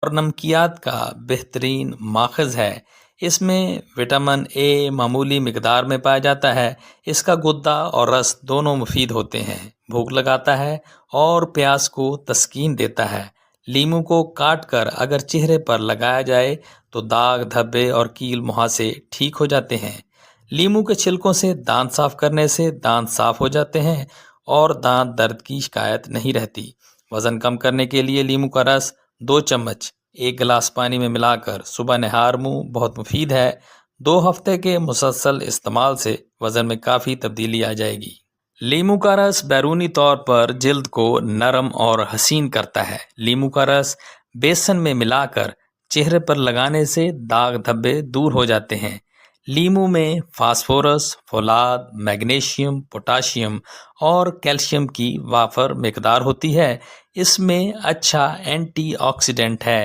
اور نمکیات کا بہترین ماخذ ہے۔ اس میں وٹامن اے معمولی مقدار میں پایا جاتا ہے۔ اس کا گدا اور رس دونوں مفید ہوتے ہیں، بھوک لگاتا ہے اور پیاس کو تسکین دیتا ہے۔ لیموں کو کاٹ کر اگر چہرے پر لگایا جائے تو داغ، دھبے اور کیل مہاسے ٹھیک ہو جاتے ہیں۔ لیموں کے چھلکوں سے دانت صاف کرنے سے دانت صاف ہو جاتے ہیں اور دانت درد کی شکایت نہیں رہتی۔ وزن کم کرنے کے لیے لیموں کا رس 2 چمچ 1 گلاس پانی میں ملا کر صبح نہار منہ بہت مفید ہے۔ 2 ہفتے کے مسلسل استعمال سے وزن میں کافی تبدیلی آ جائے گی۔ لیموں کا رس بیرونی طور پر جلد کو نرم اور حسین کرتا ہے۔ لیموں کا رس بیسن میں ملا کر چہرے پر لگانے سے داغ، دھبے دور ہو جاتے ہیں۔ لیموں میں فاسفورس، فولاد، میگنیشیم، پوٹاشیم اور کیلشیم کی وافر مقدار ہوتی ہے۔ اس میں اچھا اینٹی آکسیڈنٹ ہے